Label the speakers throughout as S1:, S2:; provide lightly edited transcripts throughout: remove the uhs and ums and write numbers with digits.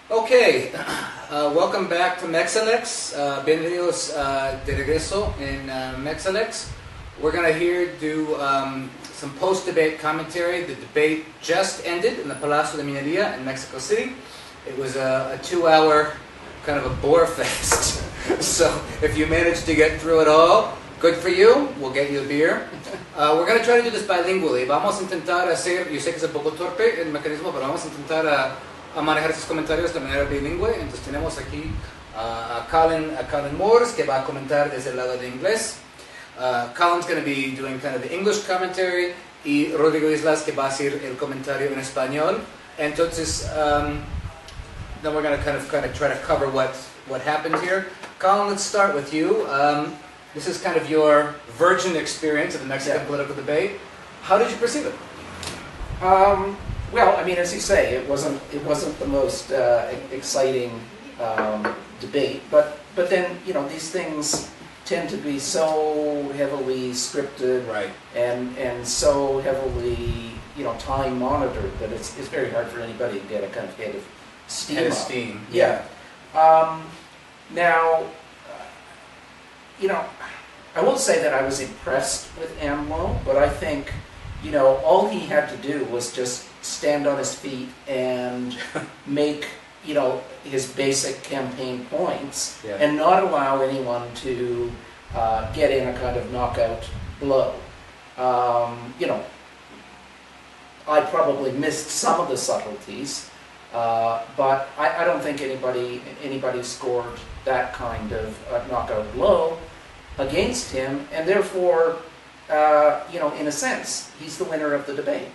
S1: Okay, welcome back to Mexalex. Bienvenidos de regreso en Mexalex. We're going to do some post-debate commentary. The debate just ended in the Palacio de Minería in Mexico City. It was a 2-hour kind of a bore fest. So if you managed to get through it all, good for you. We'll get you a beer. We're going to try to do this bilingually. Vamos a intentar hacer, yo sé que es un poco torpe el mecanismo, pero vamos a intentar a manejar estos comentarios de manera bilingüe. Entonces tenemos aquí a Colin Moores, que va a comentar desde el lado de inglés. Colin's going to be doing kind of the English commentary, y Rodrigo Islas, que va a hacer el comentario en español. Entonces, then we're going to kind of try to cover what happened here. Colin, let's start with you. This is kind of your virgin experience of the Mexican political debate. How did you perceive it?
S2: Well, I mean, as you say, it wasn't the most exciting debate, but then these things tend to be so heavily scripted,
S1: right,
S2: and so heavily time monitored that it's very hard for anybody to get a kind of head of steam.
S1: Yeah.
S2: Now, I won't say that I was impressed with AMLO, but I think all he had to do was just stand on his feet and make his basic campaign points, and not allow anyone to get in a kind of knockout blow. I probably missed some of the subtleties, but I don't think anybody scored that kind of knockout blow against him, and therefore, in a sense, he's the winner of the debate.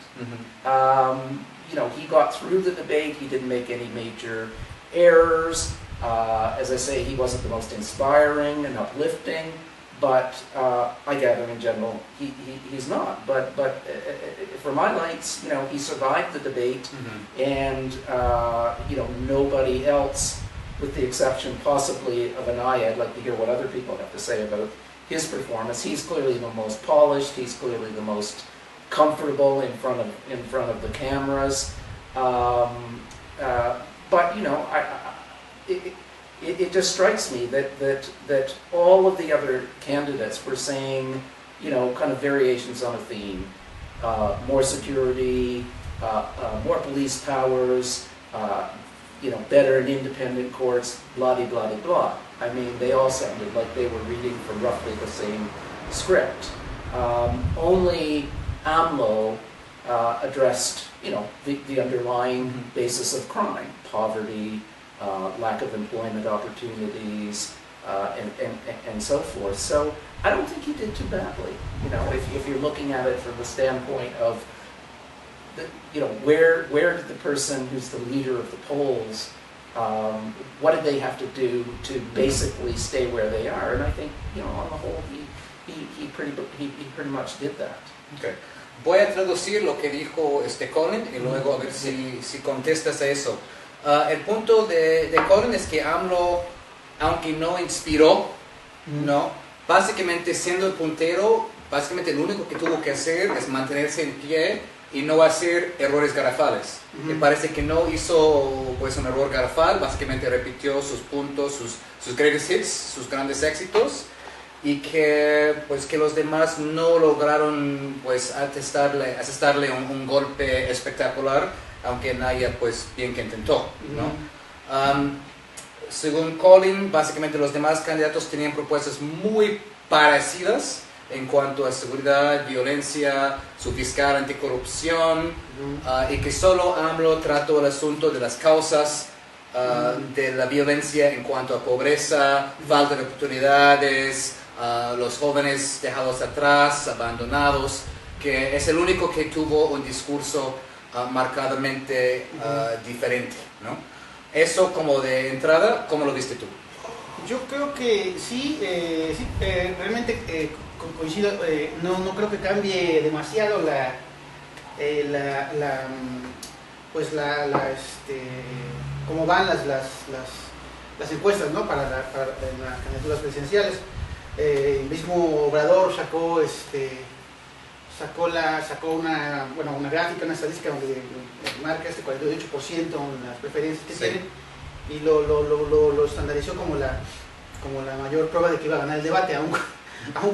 S2: He got through the debate. He didn't make any major errors. As I say, he wasn't the most inspiring and uplifting, but I gather in general he's not. But for my lights, he survived the debate, and nobody else, with the exception possibly of Anaya, I'd like to hear what other people have to say about his performance. He's clearly the most polished. He's clearly the most comfortable in front of the cameras. But it just strikes me that all of the other candidates were saying kind of variations on a theme: more security, more police powers, better and independent courts, blah de blah de blah. I mean, they all sounded like they were reading from roughly the same script. Only AMLO addressed, the underlying basis of crime: poverty, lack of employment opportunities, and so forth. So I don't think he did too badly. If you're looking at it from the standpoint of where did the person who's the leader of the polls, what did they have to do to basically stay where they are? And I think, on the whole, he pretty much did that.
S1: Okay. Voy a traducir lo que dijo Colin y luego a ver si contestas a eso. El punto de Colin es que AMLO, aunque no inspiró, básicamente siendo el puntero, básicamente lo único que tuvo que hacer es mantenerse en pie y no hacer errores garrafales. Me parece que no hizo pues un error garrafal, básicamente repitió sus puntos, sus greatest hits, sus grandes éxitos, y que los demás no lograron pues asestarle un golpe espectacular, aunque Naya pues bien que intentó, según Colin, básicamente los demás candidatos tenían propuestas muy parecidas en cuanto a seguridad, violencia, su fiscal anticorrupción, y que solo AMLO trató el asunto de las causas de la violencia en cuanto a pobreza, falta de oportunidades, los jóvenes dejados atrás, abandonados, que es el único que tuvo un discurso marcadamente diferente, ¿no? Eso como de entrada, ¿cómo lo viste tú?
S3: Yo creo que sí, realmente coincido, no creo que cambie demasiado cómo van las encuestas, ¿no? para las candidaturas presidenciales. El mismo Obrador sacó sacó una gráfica, una estadística donde marca este 48% en las preferencias que
S1: Sí.
S3: tienen y lo estandarizó como la mayor prueba de que iba a ganar el debate, aun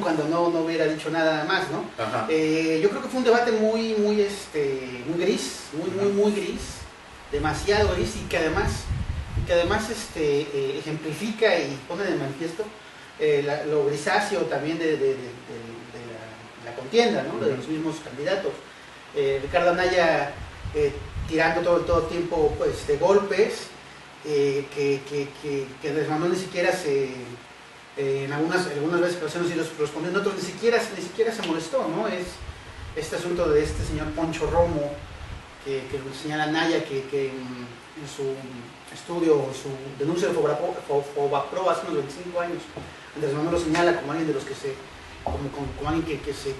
S3: cuando no hubiera dicho nada más, ¿no?
S1: Ajá.
S3: Yo creo que fue un debate muy gris, muy gris, demasiado gris y que además ejemplifica y pone de manifiesto lo grisáceo también de la contienda, ¿no? De los mismos candidatos. Ricardo Anaya tirando todo el tiempo pues, de golpes, que Andrés Manuel ni siquiera en algunas veces ocasiones sí los respondió, en otros ni siquiera se molestó, ¿no? Es este asunto de este señor Poncho Romo, que señala Anaya que en su estudio, su denuncia de Fobaproa hace unos 25 años, Andrés Manuel lo señala como alguien de los que como alguien que se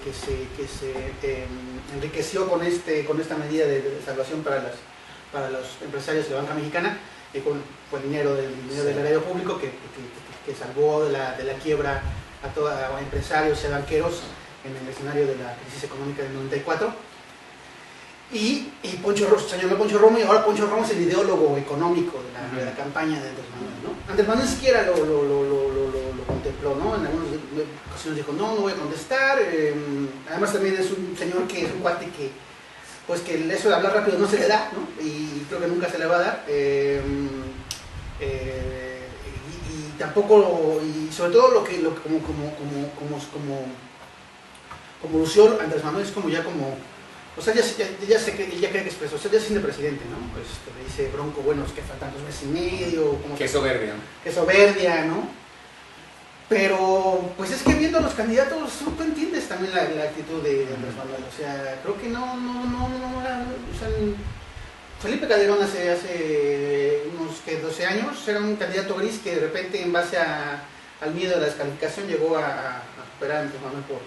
S3: enriqueció con esta medida de salvación para los empresarios de la banca mexicana, con dinero del erario público que salvó de la quiebra a empresarios y a banqueros en el escenario de la crisis económica del 94. Y señaló Poncho Romo, y ahora Poncho Romo es el ideólogo económico de la campaña de Andrés Manuel, ¿no? Andrés Manuel siquiera lo contempló, ¿no? En algunas ocasiones dijo, no voy a contestar. Además también es un señor que es un cuate que eso de hablar rápido no se le da, ¿no? Y creo que nunca se le va a dar. Y tampoco, y sobre todo como lució Andrés Manuel es como ya como, o sea, ya cree que expresó, o sea, ya siendo presidente, ¿no? Pues le dice Bronco, bueno, es que faltan 2 meses y medio, como
S1: Qué soberbia.
S3: Qué soberbia, ¿no? Pero, pues es que viendo a los candidatos, tú entiendes también la actitud de Andrés Manuel, o sea, creo que no o sea, Felipe Calderón hace unos 12 años era un candidato gris que de repente en base al miedo de la descalificación llegó a superar a Andrés Manuel por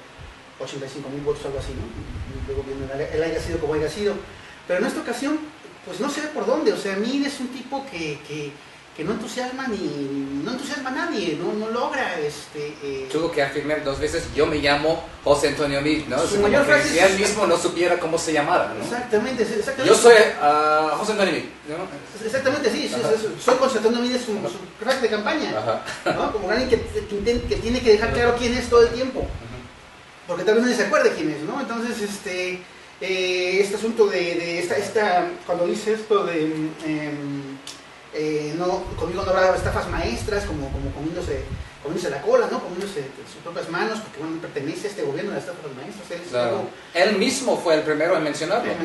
S3: 85,000 votos o algo así, ¿no? Y luego viendo él haya sido como haya sido. Pero en esta ocasión, pues no sé por dónde, o sea, Mid es un tipo que no entusiasma a nadie, no logra
S1: Tuvo que afirmar 2 veces, yo me llamo José Antonio Mid, ¿no?
S3: Su mayor frase
S1: si él mismo no supiera cómo se llamara, ¿no?
S3: Exactamente.
S1: Yo soy José Antonio Mid, ¿no?
S3: Exactamente, sí, soy José Antonio Mid, es su frase de campaña,
S1: Ajá.
S3: ¿no? Como alguien que tiene que dejar claro quién es todo el tiempo, porque tal vez nadie se acuerde quién es, ¿no? Entonces, este asunto de cuando dice esto de conmigo no habrá estafas maestras, como comiéndose la cola, ¿no? Comiéndose sus propias manos, porque bueno, pertenece a este gobierno de las estafas maestras.
S1: Claro. Él mismo fue el primero en mencionarlo.
S3: En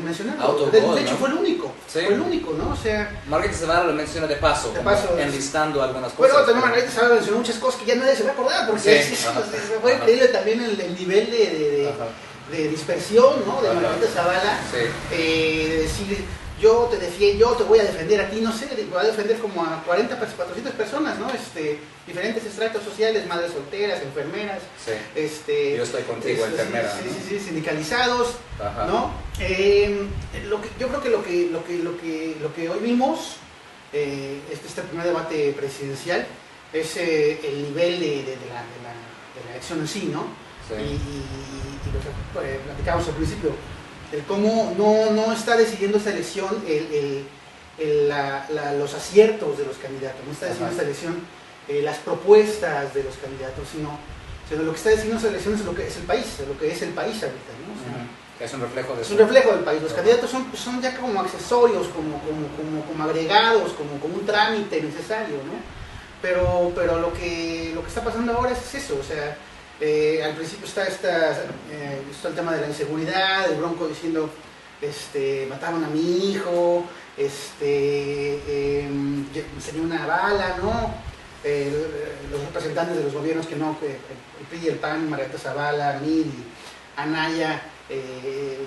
S3: mencionarlo. De hecho,
S1: ¿no?
S3: Fue el único, ¿no? O sea,
S1: Margarita Zavala lo menciona de paso, enlistando algunas cosas.
S3: Bueno, también Margarita Zavala mencionó muchas cosas que ya nadie se va a acordar, porque fue increíble también el nivel de dispersión, ¿no? De Margarita Zavala, de decir, yo te voy a defender a ti, no sé, voy a defender como a 400 personas, ¿no? Diferentes estratos sociales, madres solteras, enfermeras,
S1: yo estoy contigo, enfermera,
S3: sí, sindicalizados, ¿no? Yo creo que lo que hoy vimos, este primer debate presidencial, es el nivel de la elección en sí, ¿no? Y lo que platicábamos al principio, el cómo no está decidiendo esta elección los aciertos de los candidatos, no está decidiendo esta elección las propuestas de los candidatos, sino lo que está decidiendo esta elección es lo que es el país, ahorita, ¿no? O sea,
S1: es un reflejo de eso.
S3: Es un reflejo del país. Los candidatos son ya como accesorios, como agregados, como un trámite necesario, ¿no? Pero lo que está pasando ahora es eso, o sea, al principio está el tema de la inseguridad, el Bronco diciendo, mataron a mi hijo, sería una bala, ¿no? Los representantes de los gobiernos el PRI y el PAN, Margarita Zavala, Mid y Anaya,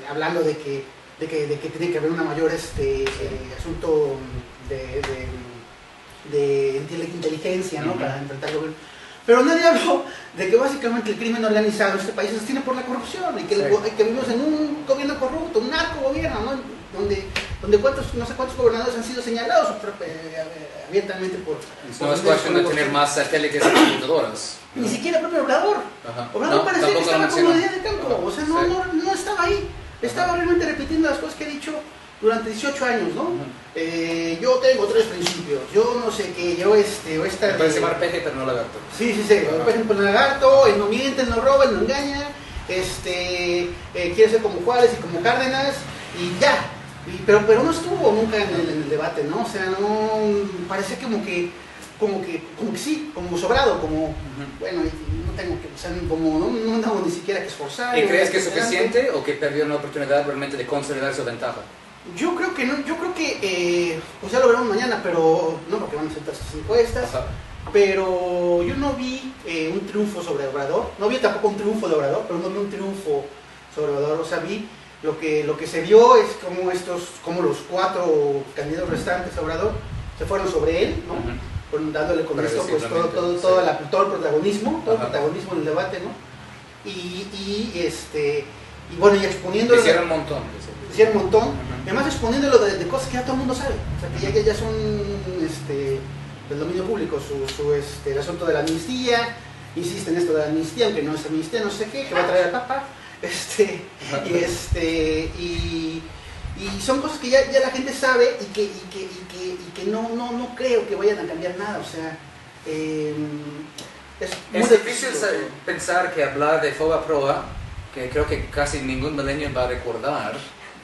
S3: hablando de que tiene que haber una mayor asunto de inteligencia, ¿no? Para enfrentar el gobierno. Pero nadie habló de que básicamente el crimen organizado en este país se sostiene por la corrupción y que vivimos en un gobierno corrupto, un narcogobierno, ¿no? donde donde no sé cuántos gobernadores han sido señalados abiertamente por...
S1: No es cuestión de tener más satélites y computadoras.
S3: Ni siquiera el propio Obrador.
S1: Ajá.
S3: Obrador
S1: No,
S3: parecía que
S1: tampoco lo
S3: estaba como
S1: mencionó.
S3: idea de campo,
S1: Ajá,
S3: o sea,
S1: sí.
S3: no estaba ahí. Estaba realmente repitiendo las cosas que he dicho durante 18 años, ¿no? Yo tengo 3 principios, yo no sé qué, yo o esta...
S1: Me puedes llamar peje, pero no lagarto.
S3: Sí, por ejemplo, el lagarto, él no miente, él no roba, él no engaña, quiere ser como Juárez y como Cárdenas, y ya. Pero no estuvo nunca en el debate, ¿no? O sea, no, parecía como que sí, como sobrado, como, bueno, no tengo que, o sea, como no tengo ni siquiera que esforzar.
S1: ¿Y crees que es suficiente o que perdió una oportunidad realmente de consolidar su ventaja?
S3: Yo creo que no, pues ya lo veremos mañana, pero no, porque van a ser estas encuestas.
S1: Ajá.
S3: Pero yo no vi un triunfo sobre Obrador, no vi tampoco un triunfo de Obrador, pero no vi un triunfo sobre Obrador, o sea, vi lo que se vio es como los 4 candidatos restantes a Obrador se fueron sobre él, ¿no? Dándole con esto pues todo el protagonismo, en el debate, ¿no? Y bueno, y exponiéndolo.
S1: Hicieron un montón.
S3: Hicieron un montón, además exponiéndolo de cosas que ya todo el mundo sabe, o sea, que ya son del dominio público, el asunto de la amnistía, insiste en esto de la amnistía, aunque no es amnistía, no sé qué, que va a traer al Papa, y son cosas que ya la gente sabe y que no creo que vayan a cambiar nada, o sea,
S1: Es difícil pensar que hablar de Foba Proa, que creo que casi ningún millennial va a recordar,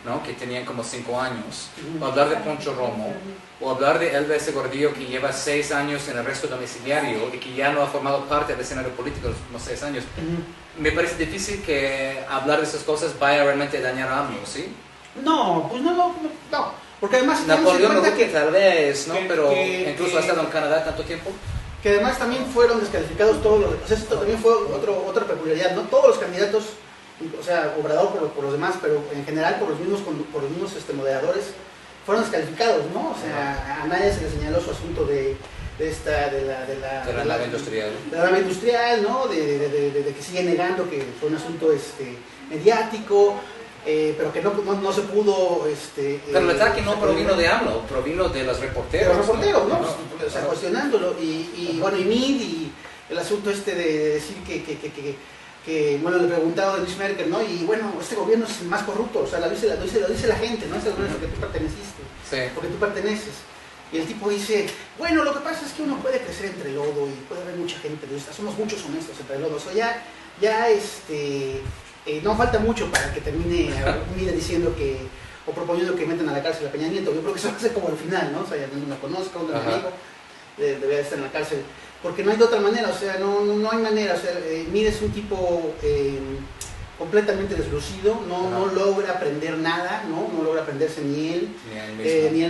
S1: ¿no? Que tenían como 5 años, o hablar de Poncho Romo, o hablar de Elba S. Gordillo, que lleva 6 años en arresto domiciliario y que ya no ha formado parte del escenario político los últimos 6 años. Me parece difícil que hablar de esas cosas vaya realmente a dañar a AMLO, ¿sí?
S3: No, pues no, porque además
S1: Napoleón que tal vez, ¿no? Pero
S3: que
S1: incluso ha estado en Canadá tanto tiempo.
S3: Que además también fueron descalificados todos los... O sea, esto también fue otra peculiaridad, ¿no? Todos los candidatos, o sea, Obrador por los demás, pero en general por los mismos moderadores, fueron descalificados, ¿no? O sea, a nadie se le señaló su asunto de la
S1: nave industrial.
S3: De la nave industrial, ¿no? De que sigue negando que fue un asunto mediático, pero que no se pudo...
S1: pero el ataque no provino de AMLO, provino de los reporteros.
S3: De los reporteros, ¿no? O sea, cuestionándolo. Y bueno, y Mid, y el asunto de decir que bueno, le preguntaba a Luis Merkel, ¿no? Y bueno, este gobierno es el más corrupto, o sea, lo dice la gente, ¿no? Es el gobierno que tú perteneciste,
S1: sí.
S3: Porque tú perteneces. Y el tipo dice, bueno, lo que pasa es que uno puede crecer entre lodo y puede haber mucha gente, somos muchos honestos entre lodo, o sea, no falta mucho para que termine diciendo o proponiendo que metan a la cárcel a Peña Nieto. Yo creo que eso va a ser como al final, ¿no? O sea, ya no lo conozco, un amigo, debería estar en la cárcel. Porque no hay de otra manera, o sea, no hay manera. O sea, Mid es un tipo completamente deslucido, no logra aprender nada, no logra aprenderse ni él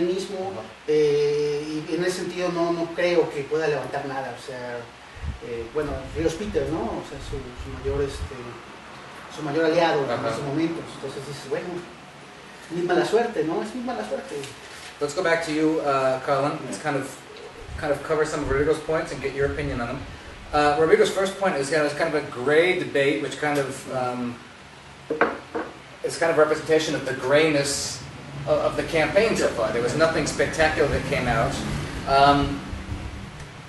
S3: mismo. Y en ese sentido no creo que pueda levantar nada. O sea, bueno, Ríos Peters, ¿no? O sea, su mayor aliado en estos momentos. Entonces dices, bueno, es mi mala suerte, ¿no? Es mi mala suerte.
S1: Let's go back to you, Colin. Let's kind of cover some of Rodrigo's points and get your opinion on them. Rodrigo's first point is kind of a gray debate, which kind of is kind of representation of the grayness of the campaign so far. There was nothing spectacular that came out.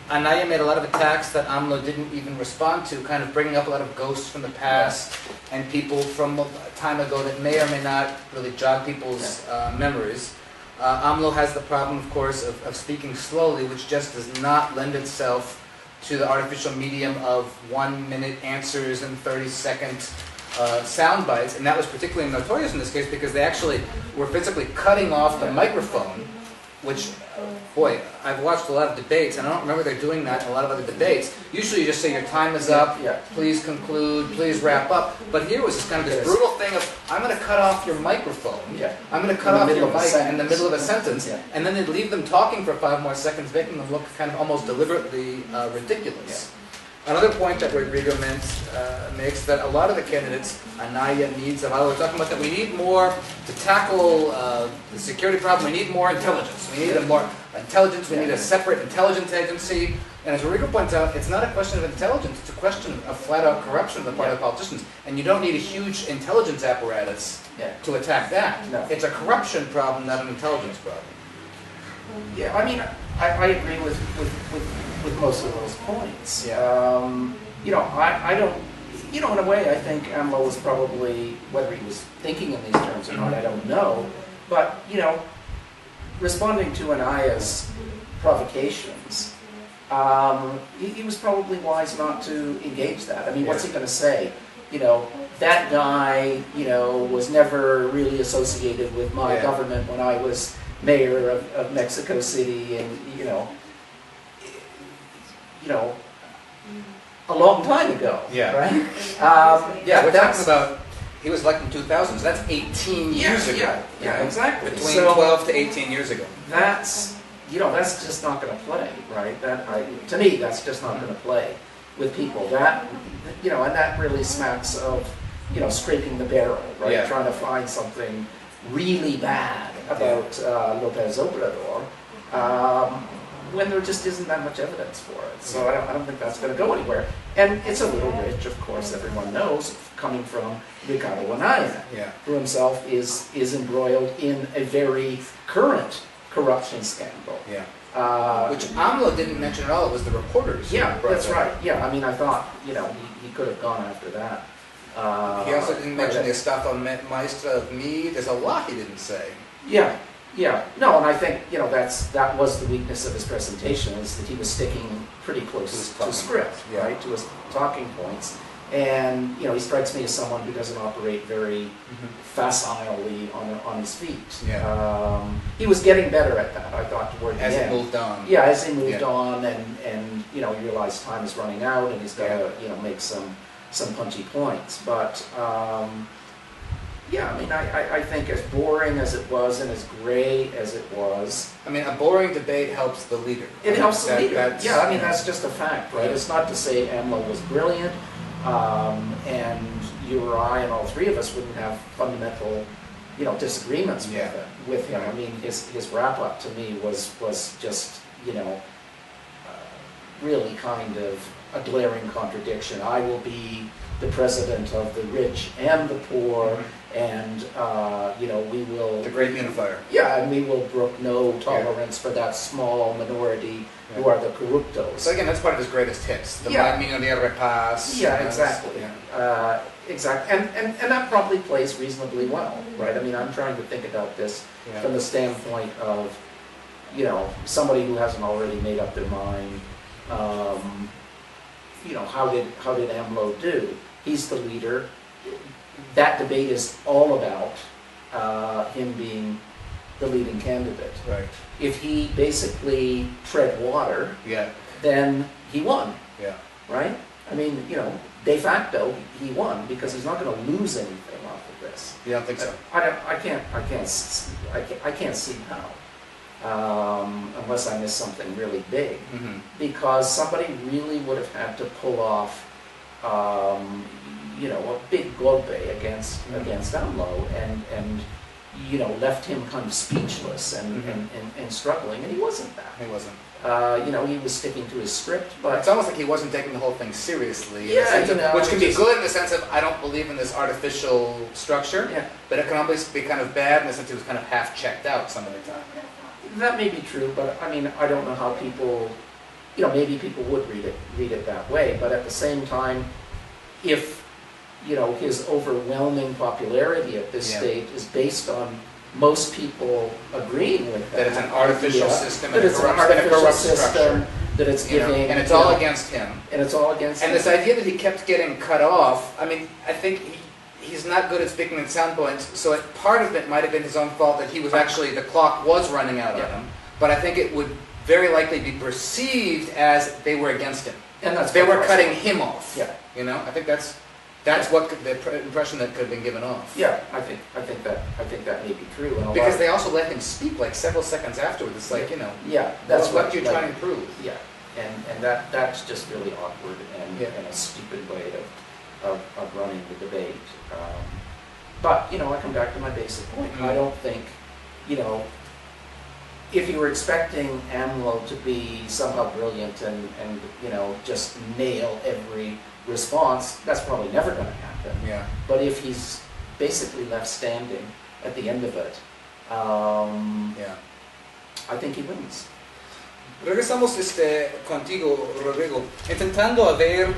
S1: Anaya made a lot of attacks that AMLO didn't even respond to, kind of bringing up a lot of ghosts from the past and people from a time ago that may or may not really jog people's memories. AMLO has the problem, of course, of speaking slowly, which just does not lend itself to the artificial medium of 1-minute answers and 30-second sound bites. And that was particularly notorious in this case because they actually were physically cutting off the microphone, which, boy, I've watched a lot of debates, and I don't remember they're doing that in a lot of other debates. Usually you just say your time is up, please conclude, please wrap up. But here was this kind of this brutal thing of, I'm going to cut off your microphone, I'm going to cut off your mic in the middle of a sentence, and then they'd leave them talking for 5 more seconds, making them look kind of almost deliberately ridiculous. Another point that Rodrigo makes that a lot of the candidates, Anaya needs, we're talking about that we need more to tackle the security problem, we need more intelligence. We need more intelligence, we need a separate intelligence agency. And as Rodrigo points out, it's not a question of intelligence, it's a question of flat-out corruption on the part of politicians. And you don't need a huge intelligence apparatus
S2: Yeah.
S1: to attack that.
S2: No.
S1: It's a corruption problem, not an intelligence problem.
S2: Yeah, I mean, I agree with most of those points.
S1: Yeah.
S2: You know, I don't, you know, in a way, I think AMLO was probably, whether he was thinking in these terms or not, I don't know. But, you know, responding to Anaya's provocations, he was probably wise not to engage that. I mean, what's he going to say? You know, that guy, you know, was never really associated with my government when I was mayor of Mexico City, and you know, a long time ago.
S1: Yeah.
S2: Right.
S1: Yeah, we're
S2: that's
S1: talking about, he was elected in 2000, so that's 18 years ago.
S2: Yeah, yeah, exactly.
S1: Between
S2: So
S1: 12 to 18 years ago.
S2: that's, you know, that's just not going to play, right? To me, that's just not going to play with people. That, you know, and that really smacks of, you know, scraping the barrel, right?
S1: Yeah.
S2: Trying to find something really bad about Lopez Obrador, when there just isn't that much evidence for it. So I don't think that's going to go anywhere. And it's a little rich, of course, everyone knows, coming from Ricardo Anaya,
S1: Yeah.
S2: who himself is embroiled in a very current corruption scandal.
S1: Yeah.
S2: Which,
S1: Which AMLO didn't mention at all, it was the reporters. who
S2: yeah,
S1: brought
S2: that's
S1: that
S2: right.
S1: up.
S2: Yeah, I mean, I thought, you know, he could have gone after that.
S1: He also didn't mention the
S2: but-
S1: Estafa Maestra of me. There's a lot he didn't say.
S2: Yeah, yeah. No, and I think, you know, that was the weakness of his presentation, is that he was sticking pretty
S1: To
S2: close
S1: his
S2: to
S1: talking
S2: script,
S1: points, yeah.
S2: right, to his talking points. And, you know, he strikes me as someone who doesn't operate very facilely on his feet.
S1: Yeah.
S2: He was getting better at that, I thought, toward the
S1: As
S2: end.
S1: it moved on.
S2: Yeah, as he moved
S1: Yeah.
S2: on, and you know, he realized time is running out, and he's got to, you know, make some punchy points. But yeah, I mean, I think as boring as it was and as gray as it was,
S1: I mean, a boring debate helps the leader. I
S2: it
S1: mean,
S2: helps the
S1: that-
S2: leader.
S1: that's-
S2: Yeah, I mean, that's just a fact, right?
S1: Yeah.
S2: It's not to say AMLO was brilliant, and you or I and all three of us wouldn't have fundamental, you know, disagreements
S1: Yeah.
S2: with him. I mean, his wrap up to me was just, you know, really kind of a glaring contradiction. I will be the president of the rich and the poor, and you know, we will.
S1: The great unifier.
S2: Yeah, and we will brook no tolerance for that small minority who are the corruptos.
S1: So again, that's part of his greatest hits. The
S2: Yeah.
S1: Mino de Repaz.
S2: Yeah, exactly.
S1: Yeah.
S2: Exactly, and that probably plays reasonably well, right? I mean, I'm trying to think about this
S1: Yeah.
S2: from the standpoint of, you know, somebody who hasn't already made up their mind. You know, how did AMLO do? He's the leader. That debate is all about him being the leading candidate.
S1: Right.
S2: If he basically tread water,
S1: Yeah.
S2: then he won,
S1: Yeah.
S2: right? I mean, you know, de facto he won because he's not going to lose anything off of this.
S1: You don't think so?
S2: I can't see how, unless I miss something really big,
S1: Mm-hmm.
S2: because somebody really would have had to pull off, you know, a big golpe against AMLO, and you know, left him kind of speechless and struggling, and he wasn't that.
S1: He wasn't.
S2: You know, he was sticking to his script, but
S1: It's almost like he wasn't taking the whole thing seriously. in the
S2: Yeah,
S1: sense
S2: you
S1: of-
S2: know,
S1: which can be
S2: just-
S1: good in the sense of I don't believe in this artificial structure,
S2: yeah,
S1: but it can always be kind of bad in the sense he was kind of half checked out some of the time.
S2: that may be true, but I mean, I don't know how people, you know, maybe people would read it that way, but at the same time, if, you know, his overwhelming popularity at this
S1: Yeah.
S2: stage is based on most people agreeing with
S1: That it's an artificial
S2: idea,
S1: system
S2: that
S1: and a
S2: it's an
S1: corrupt, and a
S2: artificial
S1: corrupt
S2: system,
S1: structure.
S2: that it's
S1: You know,
S2: giving,
S1: and it's
S2: you
S1: all
S2: know,
S1: against him.
S2: and it's all against
S1: And
S2: him.
S1: this idea that he kept getting cut off, I mean, I think he's not good at speaking in sound points, so part of it might have been his own fault that he was actually, the clock was running out on
S2: Yeah.
S1: him, but I think it would very likely be perceived as they were against him.
S2: And that's
S1: They were
S2: what-
S1: cutting him off.
S2: Yeah.
S1: You know, I think that's what the impression that could have been given off.
S2: Yeah, I think that may be true. And a lot
S1: Because
S2: of-
S1: they also let him speak like several seconds afterwards. It's like, you know,
S2: yeah, that's
S1: what
S2: what
S1: you're trying to prove.
S2: Yeah, and that's just really awkward and,
S1: Yeah.
S2: and a stupid way of running the debate. But, you know, I come back to my basic point.
S1: Mhm.
S2: I don't think, you know, if you were expecting AMLO to be somehow brilliant and you know, just nail every response, that's probably never going to happen.
S1: Yeah.
S2: But if he's basically left standing at the end of it,
S1: Yeah.
S2: I think he wins.
S1: Regresamos contigo, Rodrigo, intentando a ver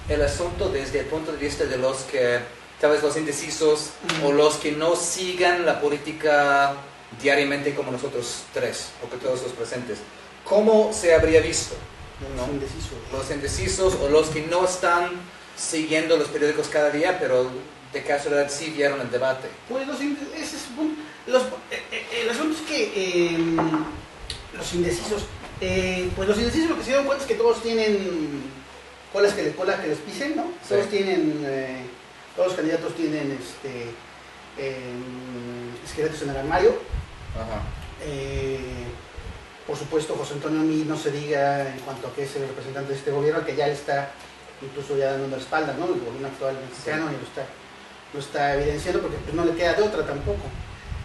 S1: el asunto desde el punto de vista de los que, tal vez los indecisos, o los que no sigan la política diariamente como nosotros tres, o que todos los presentes. ¿Cómo se habría visto?
S3: Los
S1: ¿No?
S3: indecisos.
S1: Los indecisos o los que no están siguiendo los periódicos cada día, pero de casualidad sí vieron el debate.
S3: Pues el asunto es que los indecisos, pues los indecisos lo que se dieron cuenta es que todos tienen cola que les pisen, ¿no?
S1: Sí.
S3: Todos tienen, todos los candidatos tienen esqueletos en el armario.
S1: Ajá.
S3: Por supuesto, José Antonio Meade no se diga en cuanto a que es el representante de este gobierno, que ya le está incluso ya dando la espalda, ¿no? El gobierno actual mexicano y lo está evidenciando porque pues, no le queda de otra tampoco.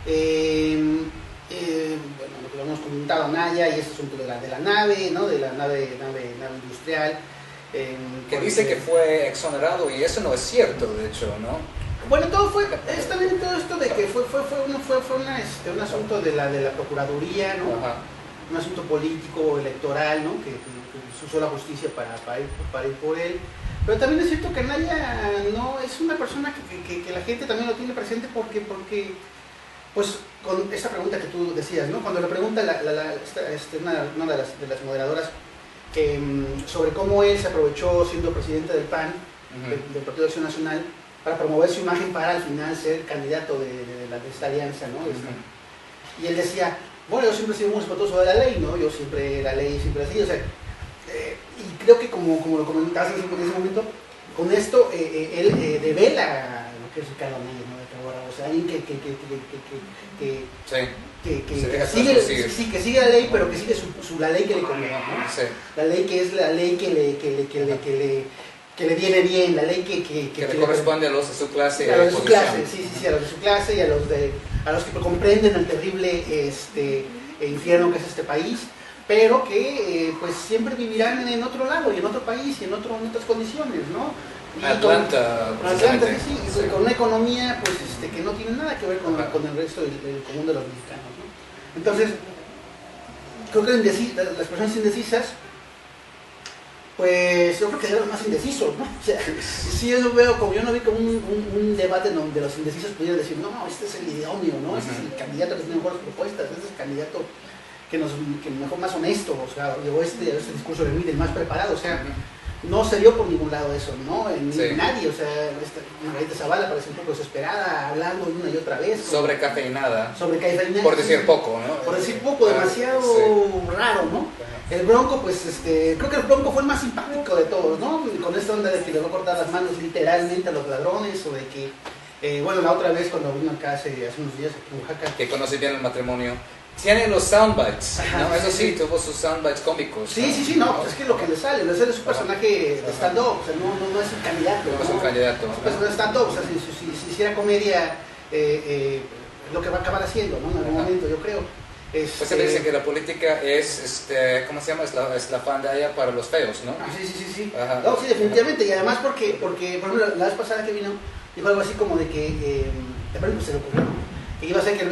S3: Bueno, lo que lo hemos comentado, Anaya y ese asunto de la nave, ¿no? De la nave industrial.
S1: Que dice que fue exonerado y eso no es cierto, de hecho, ¿no?
S3: Bueno, es también todo esto de que fue un asunto de la Procuraduría, ¿no?
S1: Ajá.
S3: Un asunto político, electoral, ¿no? Que se usó la justicia para ir por él. Pero también es cierto que Anaya no es una persona que la gente también lo tiene presente porque pues con esta pregunta que tú decías, ¿no? Cuando le pregunta una de las moderadoras sobre cómo él se aprovechó siendo presidente del PAN, del Partido de Acción Nacional, para promover su imagen para al final ser candidato de esta alianza, ¿no? Y él decía, bueno, yo siempre he sido muy respetuoso de la ley, ¿no? Yo siempre, la ley siempre ha sido, o sea, y creo que como lo comentabas en ese momento, con esto él devela lo que es Ricardo Anaya, ¿no? O sea, alguien que sigue la ley, pero que sigue la ley que le conviene, ¿no?
S1: Sí.
S3: La ley que es la ley que le viene bien, la ley
S1: Que le corresponde a los de su clase.
S3: a los de su clase, sí, a los de su clase y a los que comprenden el terrible infierno que es este país, pero que pues siempre vivirán en otro lado y en otro país y en otras condiciones, ¿no? Y
S1: Atlanta,
S3: sí, con una economía pues que no tiene nada que ver con el resto del común de los mexicanos, ¿no? Entonces, creo que las personas indecisas, pues yo creo que eran los más indecisos, ¿no? O sea, sí, yo no vi como un debate en donde los indecisos pudieran decir, no, este es el idóneo, ¿no? Este es el candidato que tiene mejores propuestas, este es el candidato que mejor más honesto, o sea, llevó este discurso de Meade, el más preparado, o sea, no se dio por ningún lado eso, ¿no? Nadie, o sea, Margarita Zavala parece un poco desesperada, hablando una y otra vez.
S1: Sobrecafeinada.
S3: Por
S1: decir poco, ¿no?
S3: Por decir poco, demasiado raro, ¿no? El Bronco, pues, creo que el Bronco fue el más simpático de todos, ¿no? Con esta onda de que le va a cortar las manos literalmente a los ladrones, o de que, bueno, la otra vez cuando vino acá hace unos días aquí en Oaxaca.
S1: Que conoce bien el matrimonio. Tiene los soundbites,
S3: Ajá,
S1: ¿no? Eso sí,
S3: sí.
S1: tuvo sus soundbites cómicos.
S3: Sí, no, pues es que lo que le sale es un personaje de stand-up, o sea, no es un candidato.
S1: No es un candidato.
S3: Es un personaje de stand-up, o sea, si hiciera comedia, lo que va a acabar haciendo, ¿no? En algún momento, yo creo.
S1: Pues se me dice que la política es, ¿cómo se llama? Es la pantalla para los feos, ¿no?
S3: Sí.
S1: Ajá.
S3: No, sí, definitivamente, y además porque por ejemplo, la vez pasada que vino, dijo algo así como de que, de pronto se le ocurrió, que iba a ser que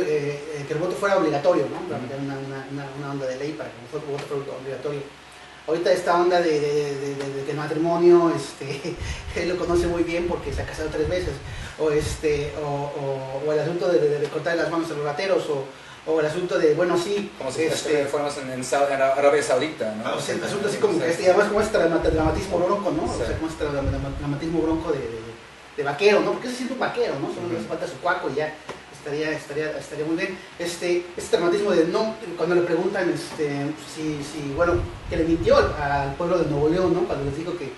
S3: el voto fuera obligatorio, ¿no? Una onda de ley para que el voto fuera obligatorio. Ahorita esta onda de que el matrimonio, él lo conoce muy bien porque se ha casado 3 veces, o el asunto de cortarle las manos a los rateros, o el asunto de, bueno, sí,
S1: Como si fuéramos en Arabia Saudita, ¿no?
S3: o sea, el asunto así como que y además como este dramatismo bronco, ¿no?
S1: Sí.
S3: O sea, como este dramatismo bronco de vaquero, ¿no? Porque se siente un vaquero, ¿no? Solo le hace falta su cuaco y ya estaría muy bien. Este dramatismo de no, cuando le preguntan bueno, que le mintió al pueblo de Nuevo León, ¿no? Cuando les dijo que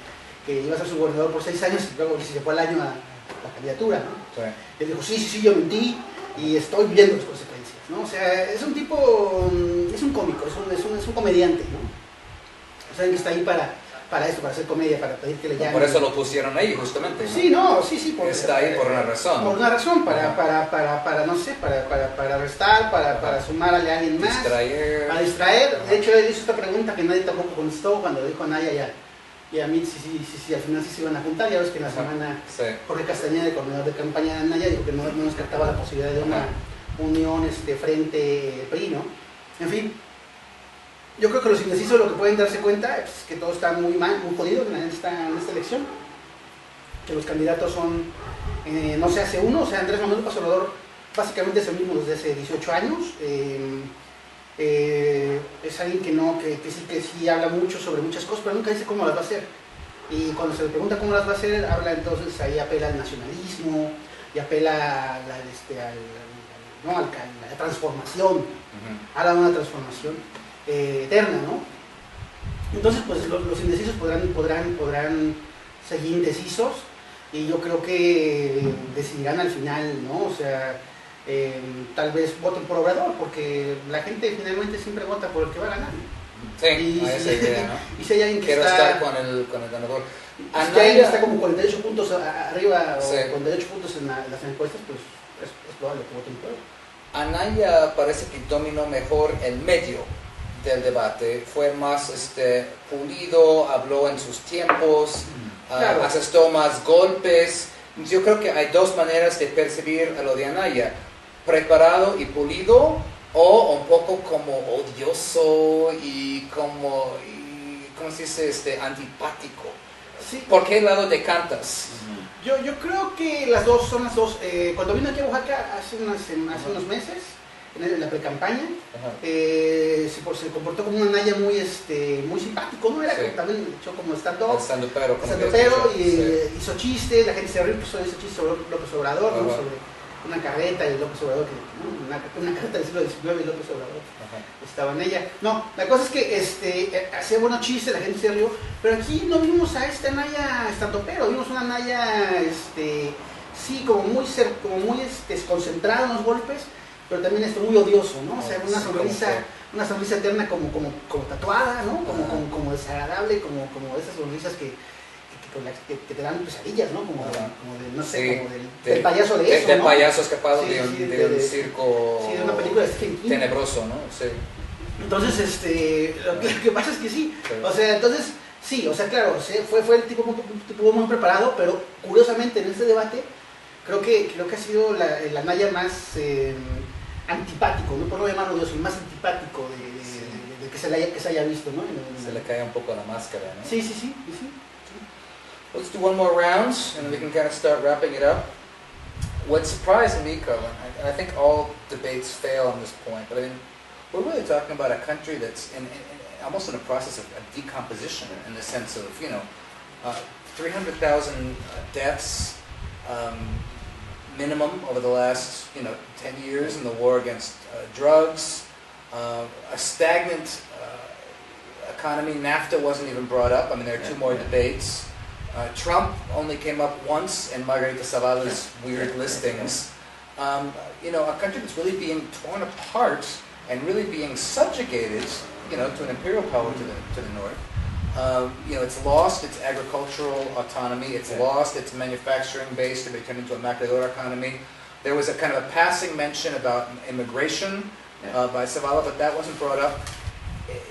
S3: iba a ser su gobernador por 6 años y luego se fue al año a la candidatura, ¿no?
S1: Sí.
S3: Él dijo, sí, yo mentí y estoy viendo las consecuencias, ¿no? O sea, es un tipo, es un cómico, es un comediante, ¿no? O sea, que está ahí para esto, para hacer comedia, para pedir que le llamen.
S1: Por eso lo pusieron ahí, justamente, ¿no?
S3: Sí.
S1: Está ahí por una razón.
S3: Por una razón, para no sé, para restar, para sumarle a alguien más.
S1: Distraer.
S3: Para distraer. De hecho, él hizo esta pregunta que nadie tampoco contestó cuando dijo Anaya ya. y a mí sí, al final sí se iban a juntar. Ya ves que en la semana
S1: Sí.
S3: Jorge Castañeda, el coordinador de campaña de Anaya, dijo que no descartaba la posibilidad de una unión frente PRI, ¿no? En fin, yo creo que los indecisos lo que pueden darse cuenta es que todo está muy mal, muy jodido en esta elección, que los candidatos son, no se hace uno, o sea, Andrés Manuel López Obrador básicamente es el mismo desde hace 18 años, es alguien que sí habla mucho sobre muchas cosas, pero nunca dice cómo las va a hacer. Y cuando se le pregunta cómo las va a hacer, habla entonces, ahí apela al nacionalismo y apela a la transformación, habla de una transformación eterna, ¿no? Entonces, pues los indecisos podrán seguir indecisos y yo creo que decidirán al final, ¿no? O sea, tal vez voten por Obrador, porque la gente finalmente siempre vota por el que va a ganar.
S1: Sí, esa idea, ¿no?
S3: Y si hay alguien que
S1: Quiero
S3: está,
S1: estar con el ganador.
S3: si hay alguien que está como 48 puntos arriba o
S1: Sí.
S3: 48 puntos en las encuestas, pues es probable que voten por él.
S1: Anaya parece que dominó mejor el medio del debate, fue más pulido, habló en sus tiempos,
S3: Claro.
S1: asestó más golpes. Yo creo que hay dos maneras de percibir a lo de Anaya, preparado y pulido, o un poco como odioso y como, ¿cómo se dice? Antipático.
S3: Sí.
S1: ¿Por qué lado decantas?
S3: Yo creo que las dos son las dos. Cuando vino aquí a Oaxaca hace unos meses, en la pre-campaña, se comportó como un Anaya muy simpático, ¿no? Era
S1: Sí.
S3: como, también echó como stand-up,
S1: Estandopero, como que
S3: stand-upero, y
S1: sí.
S3: hizo chistes, la gente se rió, hizo chistes sobre López Obrador, ¿no?
S1: Ajá.
S3: Sobre una carreta y López Obrador, una carreta del siglo XIX y López Obrador estaba en ella. No, la cosa es que hacía buenos chistes, la gente se rió, pero aquí no vimos a este Anaya estandopero, vimos una Anaya, sí, como muy desconcentrado en los golpes, pero también muy odioso, ¿no? O sea, una sonrisa eterna como tatuada, ¿no? Como desagradable, como esas sonrisas que te dan pesadillas, ¿no? Como de, no sé,
S1: Sí,
S3: como del payaso de eso,
S1: de
S3: ¿no?
S1: payaso escapado
S3: Sí,
S1: de un,
S3: sí,
S1: de un circo
S3: Sí, de una película de Stephen King.
S1: tenebroso, ¿no? Sí.
S3: Entonces, lo que pasa es que sí,
S1: Sí.
S3: o sea, entonces, sí, o sea, claro, fue el tipo muy preparado, pero curiosamente en este debate creo que ha sido el Anaya más antipático, no por no llamarlo odioso, el más antipático de que se haya visto, ¿no?
S1: Se le cae un poco la máscara, ¿no?
S3: Sí.
S1: Let's do one more round, and we can kind of start wrapping it up. What surprised me, Carlin, and I think all debates fail on this point, but I mean, we're really talking about a country that's almost in a process of decomposition in the sense of, 300,000 deaths minimum over the last, 10 years in the war against drugs, a stagnant economy. NAFTA wasn't even brought up. I mean, there are two more debates. Trump only came up once in Margarita Zavala's weird listings. A country that's really being torn apart and really being subjugated, to an imperial power to the north. It's lost its agricultural autonomy. It's lost its manufacturing base to be turned into a maquiladora economy. There was a kind of a passing mention about immigration by Zavala, but that wasn't brought up.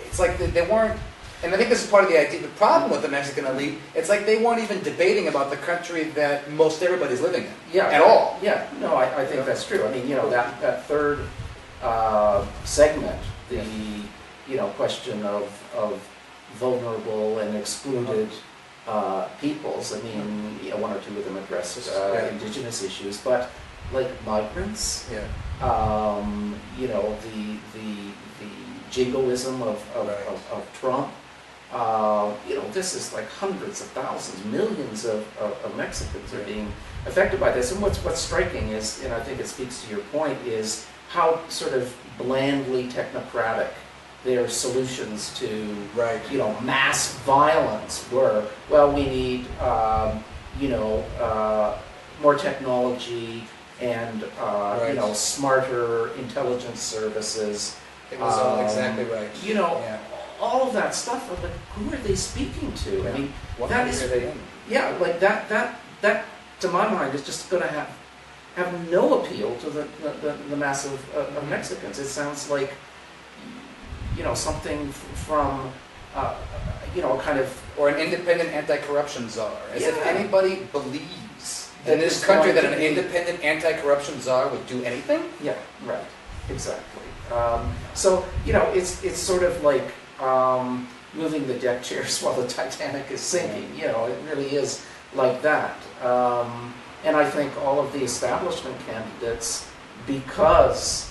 S1: It's like they weren't. And I think this is part of the idea. The problem with the Mexican elite, it's like they weren't even debating about the country that most everybody's living in at all.
S2: Yeah, no, I think that's true. I mean, that third segment, the question of vulnerable and excluded peoples. I mean, one or two of them addressed indigenous issues, but like migrants, the jingoism of Trump. This is like hundreds of thousands, millions of Mexicans are being affected by this. And what's striking is, and I think it speaks to your point, is how sort of blandly technocratic their solutions to mass violence were. Well, we need more technology and smarter intelligence services.
S1: It was all exactly right.
S2: All of that stuff. Like, who are they speaking to? I mean,
S1: What
S2: that
S1: country
S2: is,
S1: are they in?
S2: yeah, like that to my mind is just going to have no appeal to the mass of Mexicans. It sounds like something from kind of.
S1: Or an independent anti-corruption czar, as if
S2: Yeah.
S1: anybody believes
S2: That
S1: in this
S2: is
S1: country
S2: going
S1: that
S2: to
S1: an
S2: be-
S1: independent anti-corruption czar would do anything.
S2: Yeah, right, exactly. So, it's sort of like moving the deck chairs while the Titanic is sinking. It really is like that. And I think all of the establishment candidates, because,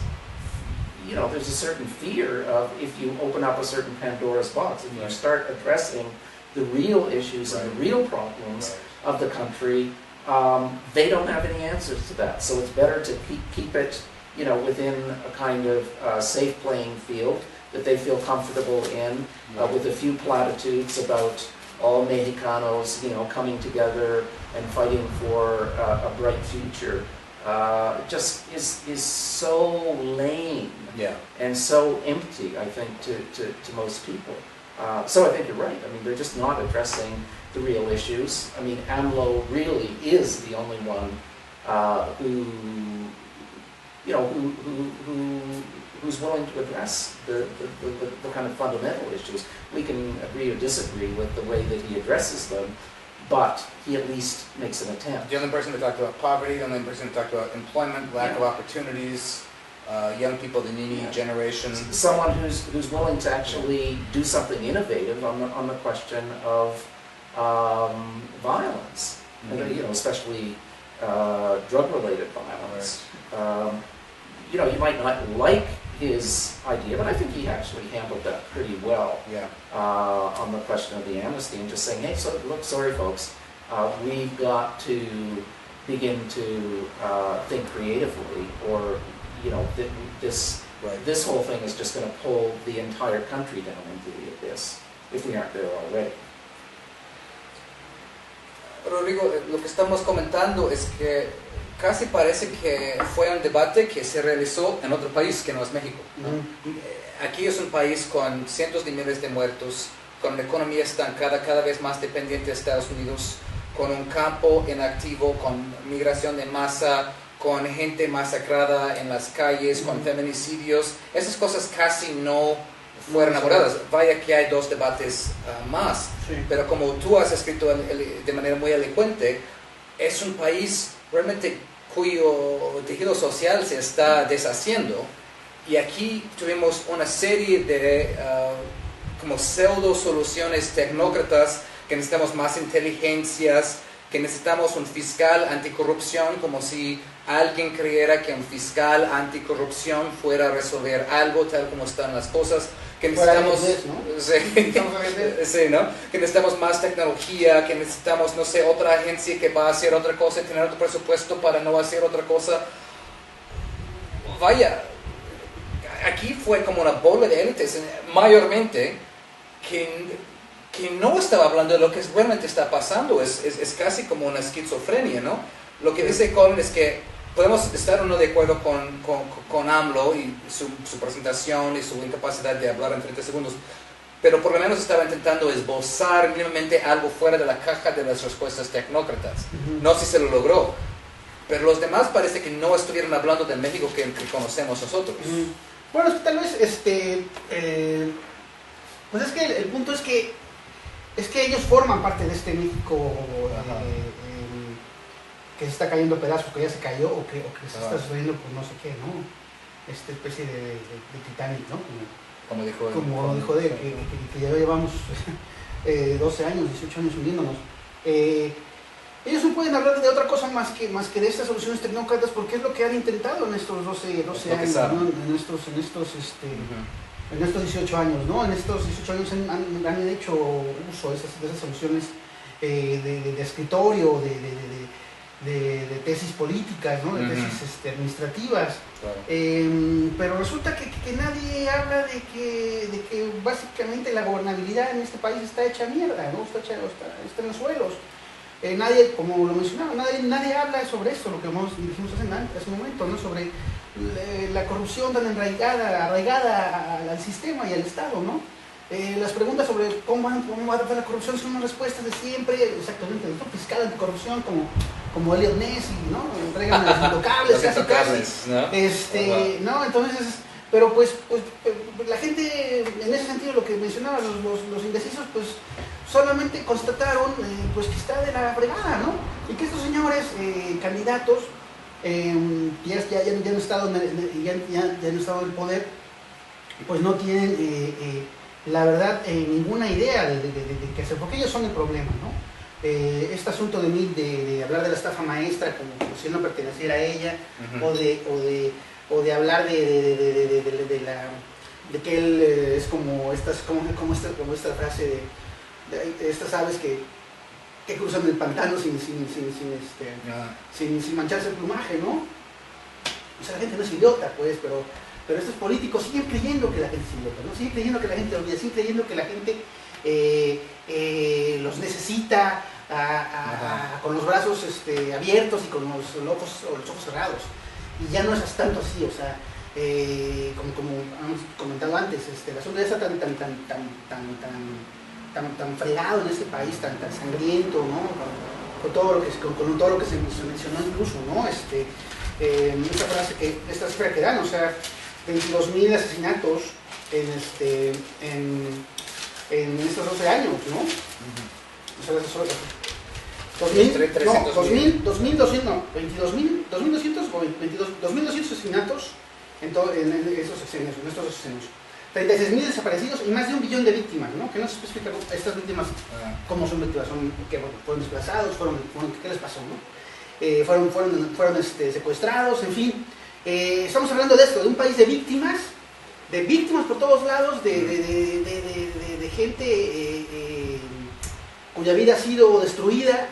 S2: there's a certain fear of if you open up a certain Pandora's box and you
S1: Right.
S2: start addressing the real issues and the
S1: Right.
S2: real problems of the country, they don't have any answers to that. So it's better to keep it, within a kind of safe playing field that they feel comfortable in, with a few platitudes about all Mexicanos, coming together and fighting for a bright future. Just is so lame
S1: Yeah.
S2: and so empty, I think, to most people. So I think you're right. I mean, they're just not addressing the real issues. I mean, AMLO really is the only one who's willing to address the kind of fundamental issues. We can agree or disagree with the way that he addresses them, but he at least makes an attempt.
S1: The only person who talked about poverty, the only person who talked about employment, lack of
S2: Yeah.
S1: opportunities, young people, the Nini
S2: Yeah.
S1: generation.
S2: Someone who's willing to actually do something innovative on the question of violence,
S1: Mhm.
S2: especially drug-related violence. You might not like his idea, but I think he actually handled that pretty well
S1: Yeah.
S2: on the question of the amnesty and just saying, hey, look, sorry folks, we've got to begin to think creatively, or
S1: Right.
S2: this whole thing is just going to pull the entire country down into the abyss if we aren't there already.
S1: Rodrigo, lo que estamos comentando es que casi parece que fue un debate que se realizó en otro país que no es México, ¿no? Aquí es un país con cientos de miles de muertos, con una economía estancada, cada vez más dependiente de Estados Unidos, con un campo inactivo, con migración de masa, con gente masacrada en las calles, con feminicidios. Esas cosas casi no fueron abordadas. Vaya que hay dos debates más.
S3: Sí.
S1: Pero como tú has escrito de manera muy elocuente, es un país realmente cuyo tejido social se está deshaciendo, y aquí tuvimos una serie de como pseudo soluciones tecnócratas, que necesitamos más inteligencias, que necesitamos un fiscal anticorrupción, como si alguien creyera que un fiscal anticorrupción fuera a resolver algo tal como están las cosas, que necesitamos, sí, ¿no? Que necesitamos más tecnología, que necesitamos, no sé, otra agencia que va a hacer otra cosa y tener otro presupuesto para no hacer otra cosa. Vaya, aquí fue como una bola de élites, mayormente, que no estaba hablando de lo que realmente está pasando. Es casi como una esquizofrenia, ¿no? Lo que dice Colin es que podemos estar o no de acuerdo con AMLO y su presentación y su incapacidad de hablar en 30 segundos, pero por lo menos estaba intentando esbozar mínimamente algo fuera de la caja de las respuestas tecnócratas. No sé si se lo logró, pero los demás parece que no estuvieron hablando del México que conocemos nosotros.
S3: Bueno, es que tal vez, pues es que el punto es que ellos forman parte de este México que se está cayendo a pedazos, que ya se cayó, o que se está sucediendo por no sé qué, ¿no? Esta especie de Titanic, ¿no?
S1: Como
S3: dijo Dave, que ya llevamos 12 años, 18 años hundiéndonos. Ellos no pueden hablar de otra cosa más que de estas soluciones tecnócratas, porque es lo que han intentado en estos 12 años, ¿no? En estos 18 años, ¿no? En estos 18 años han hecho uso de esas soluciones de escritorio, de tesis políticas, ¿no? De tesis administrativas.
S1: Claro.
S3: Pero resulta que nadie habla de que básicamente la gobernabilidad en este país está hecha mierda, ¿no? Está en los suelos. Nadie, como lo mencionaba, nadie habla sobre esto, lo que dijimos hace un momento, ¿no? Sobre la corrupción tan arraigada al sistema y al Estado, ¿no? Las preguntas sobre cómo va a tratar la corrupción son unas respuestas de siempre, exactamente, el fiscal anticorrupción como Elliot Ness, ¿no? Entregan los intocables, casi,
S1: ¿no?
S3: ¿no? Entonces, Pero pues la gente, en ese sentido, lo que mencionaba, los indecisos, pues solamente constataron pues que está de la fregada, ¿no? Y que estos señores candidatos ya no estado ya no estado en el poder, pues no tienen la verdad ninguna idea de qué hacer, porque ellos son el problema, ¿no? Este asunto de hablar de la estafa maestra como si no perteneciera a ella, o de hablar de que él es como esta frase de estas aves que cruzan el pantano sin mancharse el plumaje, ¿no? O sea, la gente no es idiota, pues, pero estos políticos siguen creyendo que la gente es idiota, ¿no? Siguen creyendo que la gente olvida, siguen creyendo que la gente los necesita con los brazos abiertos y con los ojos cerrados. Y ya no es tanto así, o sea, como hemos comentado antes, el asunto ya está tan fregado en este país, tan sangriento, ¿no? Con todo lo que se mencionó incluso, ¿no? Esta cifra que dan, o sea, 22,000 asesinatos en estos 12 años, ¿no? O sea, 2.200 asesinatos en estos sexenios, 36,000 desaparecidos y más de 1 billón de víctimas, ¿no? Que no se especifica estas víctimas cómo son víctimas, que fueron desplazados, ¿qué les pasó, no? Fueron secuestrados, en fin. Estamos hablando de esto, de un país de víctimas por todos lados, de gente cuya vida ha sido destruida,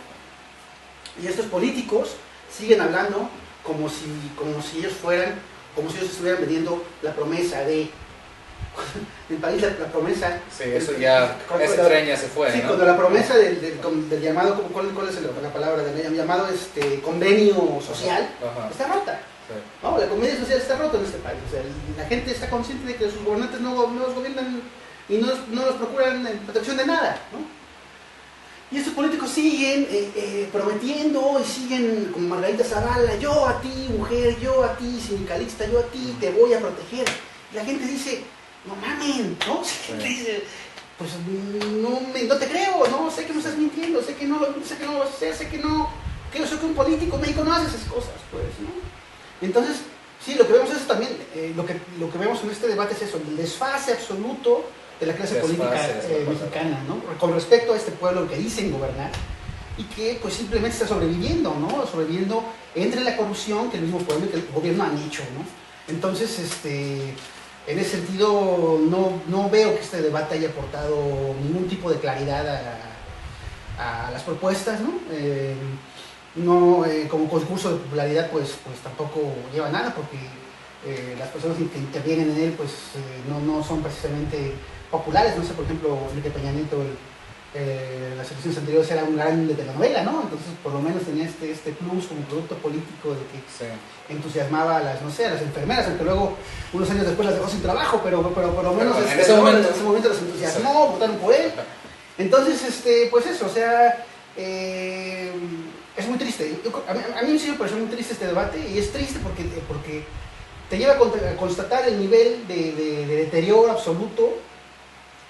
S3: y estos políticos siguen hablando como si ellos estuvieran vendiendo la promesa de el país, la promesa.
S1: Sí, eso ya, ese tren ya se fue,
S3: sí,
S1: ¿no?
S3: cuando la promesa del llamado, ¿cuál es la palabra? Del llamado convenio social, está rota. Sí. No, la convenio social está rota en este país. O sea, la gente está consciente de que sus gobernantes no los gobiernan y no los procuran protección de nada, ¿no? Y estos políticos siguen prometiendo y siguen como Margarita Zavala, yo a ti mujer, yo a ti sindicalista, yo a ti te voy a proteger. Y la gente dice, no mamen, ¿no? Pues no te creo, ¿no? Sé que me estás mintiendo, sé que no lo vas a hacer, sé que yo soy un político, México no hace esas cosas, pues, ¿no? Entonces, sí, lo que vemos es también, lo que vemos en este debate es eso, el desfase absoluto de la clase política mexicana, ¿no? Con respecto a este pueblo que dicen gobernar y que pues simplemente está sobreviviendo, ¿no? Sobreviviendo entre la corrupción que el mismo pueblo y que el gobierno han hecho, ¿no? Entonces, en ese sentido, no veo que este debate haya aportado ningún tipo de claridad a las propuestas, ¿no? Como concurso de popularidad, pues tampoco lleva nada, porque las personas que intervienen en él, pues no son precisamente populares. No sé, por ejemplo, Enrique Peña Nieto, las elecciones anteriores era un gran de telenovela, ¿no? Entonces, por lo menos tenía este plus como producto político de que entusiasmaba a las enfermeras, aunque luego, unos años después, las dejó sin trabajo, pero por lo menos
S1: en ese momento
S3: las entusiasmó, votaron por él. Entonces, pues eso, o sea, es muy triste. A mí sí me pareció muy triste este debate, y es triste porque te lleva a constatar el nivel de deterioro absoluto,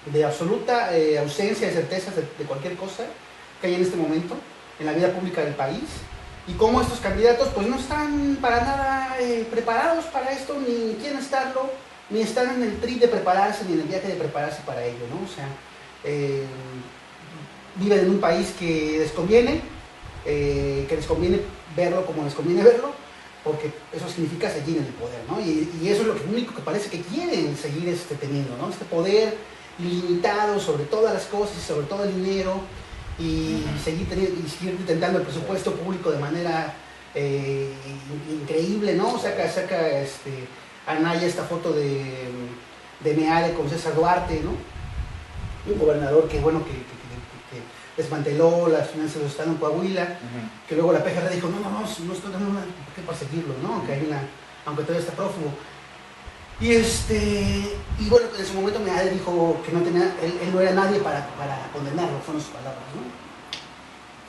S3: de absoluta ausencia de certezas de cualquier cosa que hay en este momento en la vida pública del país, y cómo estos candidatos pues no están para nada preparados para esto, ni quieren estarlo, ni están en el trip de prepararse, ni en el viaje de prepararse para ello, ¿no? O sea, viven en un país que les conviene verlo como les conviene verlo, porque eso significa seguir en el poder, ¿no? Y eso es lo único que parece que quieren seguir teniendo, ¿no? Este poder ilimitado sobre todas las cosas y sobre todo el dinero, y seguir intentando el presupuesto público de manera increíble, ¿no? Saca Anaya esta foto de Meade con César Duarte, ¿no? Un gobernador que desmanteló las finanzas del Estado en Coahuila, que luego la PGR dijo, no, ¿por qué perseguirlo, no? Aunque todavía está prófugo. Y bueno, en su momento Meade dijo que él no era nadie para condenarlo, fueron sus palabras, ¿no?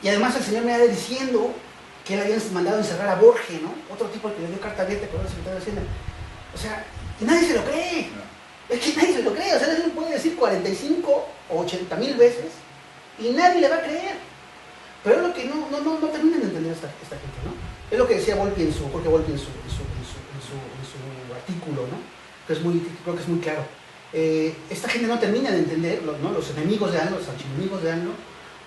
S3: Y además el señor Meade diciendo que él había mandado encerrar a Borge, ¿no? Otro tipo al que le dio carta abierta con el secretario de Hacienda. O sea, Y nadie se lo cree.
S1: No.
S3: Es que nadie se lo cree. O sea, él puede decir 45 o 80 mil veces y nadie le va a creer. Pero es lo que no terminan de entender esta gente, ¿no? Es lo que decía Jorge Volpi en su artículo, ¿no? Creo que es muy claro. Esta gente no termina de entender, ¿no? Los enemigos de AMLO, los archienemigos de AMLO,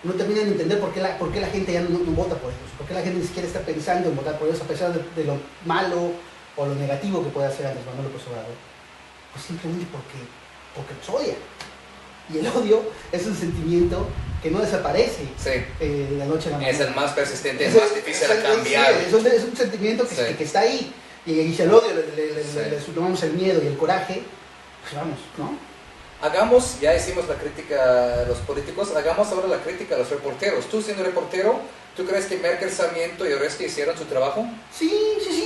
S3: no terminan de entender por qué la gente ya no vota por ellos, por qué la gente ni siquiera está pensando en votar por ellos a pesar de lo malo o lo negativo que puede hacer Andrés Manuel López Obrador. Pues simplemente porque los odia. Y el odio es un sentimiento que no desaparece de la noche a la mañana.
S1: Es el más persistente, es más difícil de cambiar.
S3: Es un sentimiento que está ahí. Y si el odio le sumamos el miedo y el coraje, pues vamos, ¿no?
S1: Hagamos, ya hicimos la crítica a los políticos, hagamos ahora la crítica a los reporteros. Tú siendo reportero, ¿tú crees que Merkel, Sarmiento y Oresti hicieron su trabajo?
S3: Sí,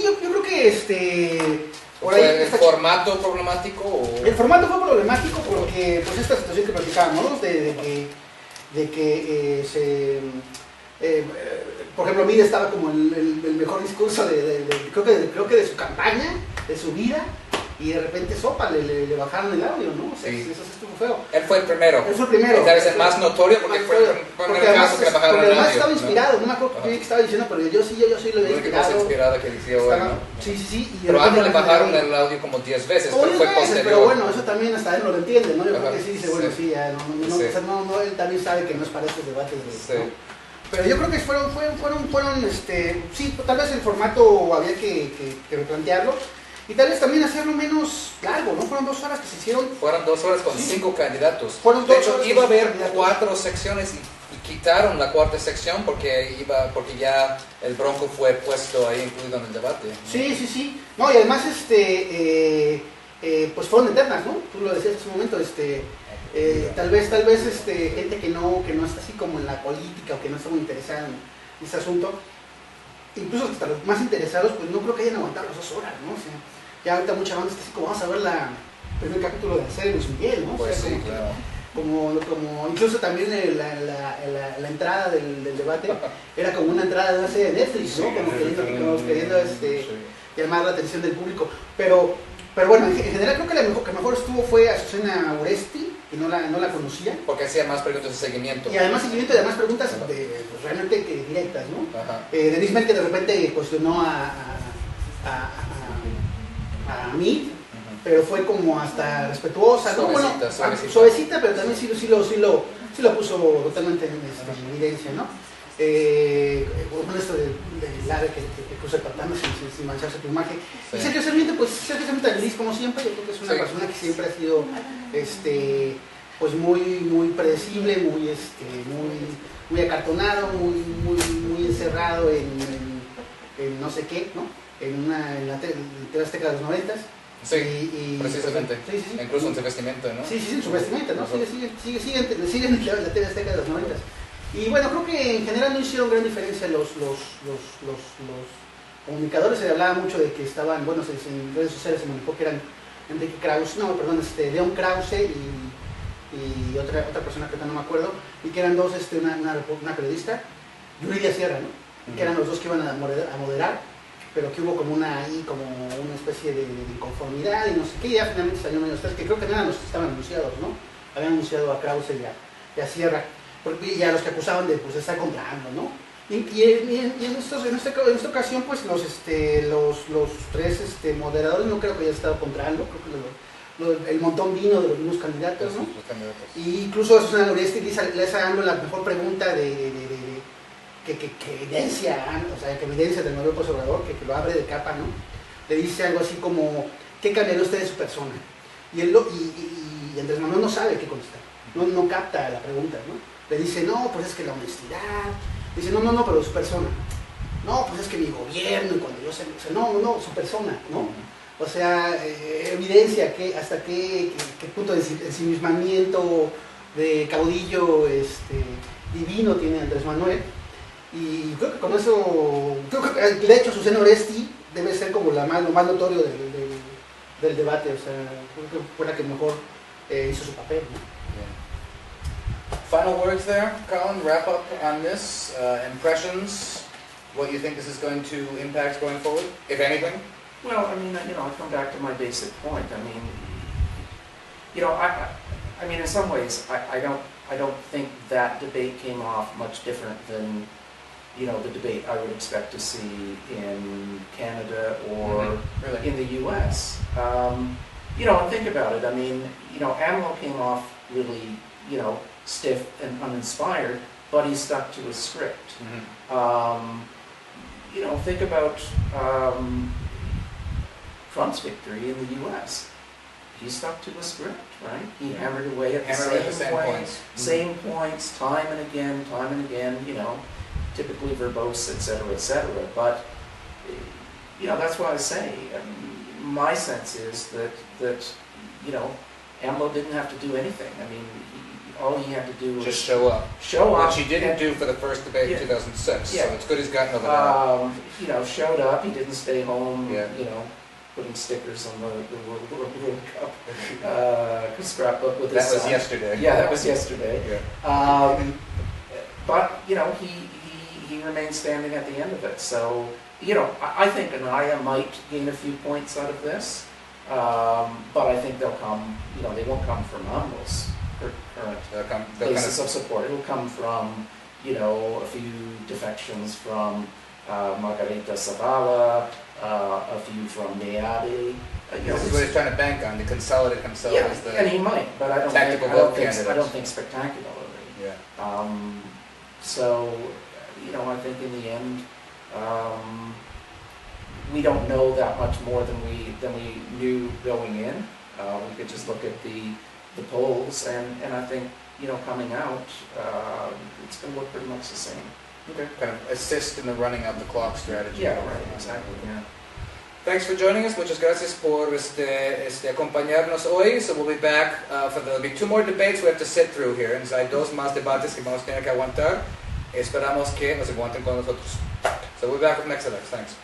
S3: yo creo que por
S1: ¿Fue
S3: ahí
S1: el formato problemático? O...
S3: El formato fue problemático porque pues esta situación que platicábamos, de que por ejemplo, Mide estaba como el mejor discurso creo que de su campaña, de su vida, y de repente sopa, le bajaron el audio, ¿no? O sea,
S1: Sí.
S3: eso estuvo feo.
S1: Él fue el primero.
S3: Él fue el primero.
S1: Tal vez el más notorio porque fue el primer caso que le bajaron el
S3: además
S1: audio.
S3: estaba inspirado,
S1: ¿no?
S3: no me acuerdo qué estaba diciendo, pero yo sí lo había
S1: Lo único más
S3: inspirado.
S1: inspirado que decía hoy, ¿no?
S3: Sí. Y de
S1: Pero a
S3: repente
S1: AMLO le bajaron el audio como 10 veces, pero fue posterior.
S3: pero bueno, eso también hasta él no lo entiende, ¿no? Yo creo
S1: Ajá,
S3: que sí dice, bueno, sí, ya,
S1: Sí.
S3: o sea, no, él también sabe que no es para estos debates,
S1: Sí.
S3: ¿no? Pero yo creo que fueron, sí, tal vez el formato había que replantearlo y tal vez también hacerlo menos largo, ¿no? Fueron 2 horas que se hicieron.
S1: Fueron 2 horas con 5 candidatos.
S3: Fueron
S1: De
S3: 2
S1: hecho,
S3: horas
S1: iba a
S3: con 5
S1: haber
S3: candidatos.
S1: 4 secciones y quitaron la 4ª sección porque ya el Bronco fue puesto ahí incluido en el debate. ¿no?
S3: Sí. No, y además, pues fueron eternas, ¿no? Tú lo decías hace un momento, tal vez gente que no está así como en la política o que no está muy interesada en este asunto, incluso hasta los más interesados, pues no creo que hayan aguantado las 2 horas, ¿no? O sea, ya ahorita mucha banda está así como vamos a ver el primer capítulo de la serie de Luis Miguel, ¿no?
S1: Pues
S3: o sea,
S1: sí, claro.
S3: como incluso también la entrada del debate era como una entrada de una serie de Netflix, ¿no? Como queriendo llamar la atención del público, pero bueno, en general creo que la que mejor estuvo fue Azucena Oresti, que no la conocía.
S1: Porque hacía más preguntas de seguimiento.
S3: Y además seguimiento y además preguntas pues, realmente directas, ¿no?
S1: Ajá.
S3: Denise Merkel de repente cuestionó a mí, pero fue como hasta respetuosa, ¿no? Suavecita, pero también sí lo puso totalmente en evidencia, ¿no? Bueno, esto del ave que cruza el pantano sin mancharse tu imagen. Sí. Y Sergio Sarmiento, feliz como siempre. Yo creo que es una persona que siempre ha sido pues muy predecible, muy acartonado, muy encerrado en no sé qué, ¿no? En la TV Azteca de los 90s.
S1: Sí, precisamente.
S3: Sí.
S1: Incluso en su vestimenta, ¿no?
S3: Sí, en su vestimenta, ¿no? Sigue en la TV Azteca de los 90s. Y bueno, creo que en general no hicieron gran diferencia los comunicadores. Se hablaba mucho de que estaban, bueno, en redes sociales se manejó que eran Enrique Krause, León Krause y otra persona que no me acuerdo, y que eran dos, una periodista, Yuridia Sierra, ¿no? Que eran los dos que iban a moderar, pero que hubo como una especie de inconformidad y no sé qué, y ya finalmente salieron ellos tres, que creo que no eran los que estaban anunciados, ¿no? Habían anunciado a Krause y a Sierra, y a los que acusaban de estar contra AMLO, ¿no? Y en esta ocasión, pues los tres moderadores no creo que hayan estado contra AMLO, creo que el montón vino de los mismos candidatos, ¿no? Y incluso Azucena Oresti le hace a AMLO la mejor pregunta que evidencia, o sea, que evidencia del nuevo López Obrador, que lo abre de capa, ¿no? Le dice algo así como, ¿qué cambiaría usted de su persona? Y Andrés Manuel no sabe qué contestar, no capta la pregunta, ¿no? Le dice, no, pues es que la honestidad. Dice, no, pero su persona. No, pues es que mi gobierno, y cuando yo sé, no, su persona, ¿no? O sea, evidencia hasta qué punto de ensimismamiento, de caudillo divino tiene Andrés Manuel. Y creo que con eso, de hecho, Azucena Oresti debe ser como lo más notorio del debate. O sea, creo que fue la que mejor hizo su papel, ¿no?
S1: Final words there, Colin, wrap up on this, impressions, what you think this is going to impact going forward, if anything?
S2: Well, I mean, I come back to my basic point. I mean, I mean, in some ways, I don't think that debate came off much different than, the debate I would expect to see in Canada or
S1: Really?
S2: in the U.S. And think about it. I mean, AMLO came off really, stiff and uninspired, but he stuck to his script. Think about Trump's victory in the U.S. He stuck to his script, right? He hammered away at the same points. Same points, time and again, typically verbose, etc. But, that's why I say, my sense is that AMLO didn't have to do anything. I mean, all he had to do was
S1: just show up. Which he didn't do for the first debate in 2006.
S2: Yeah.
S1: So it's good he's gotten over that.
S2: Showed up. He didn't stay home.
S1: Yeah.
S2: Putting stickers on the World Cup scrapbook with his
S1: That was
S2: son.
S1: yesterday.
S2: Yeah, that was yesterday.
S1: Yeah.
S2: But he remained standing at the end of it. So I think Anaya might gain a few points out of this, but I think they'll come. They won't come from AMLO's current basis of support. It'll come from a few defections from Margarita Zavala, a few from Meade.
S1: This is what he's trying to bank on, to consolidate himself as the
S2: and he might, but I don't think spectacularly.
S1: Yeah.
S2: So, I think in the end, we don't know that much more than we knew going in. We could just look at the polls, and I think coming out, it's going to look pretty much the same.
S1: Okay. Kind of assist in the running of the clock strategy.
S2: Yeah, right, exactly. Yeah.
S1: Thanks for joining us. Muchas gracias por acompañarnos hoy. So we'll be back there'll be 2 more debates we have to sit through here. Entonces hay 2 más debates que vamos a tener que aguantar. Esperamos que nos aguanten con nosotros. So we'll be back with next Alex. Thanks.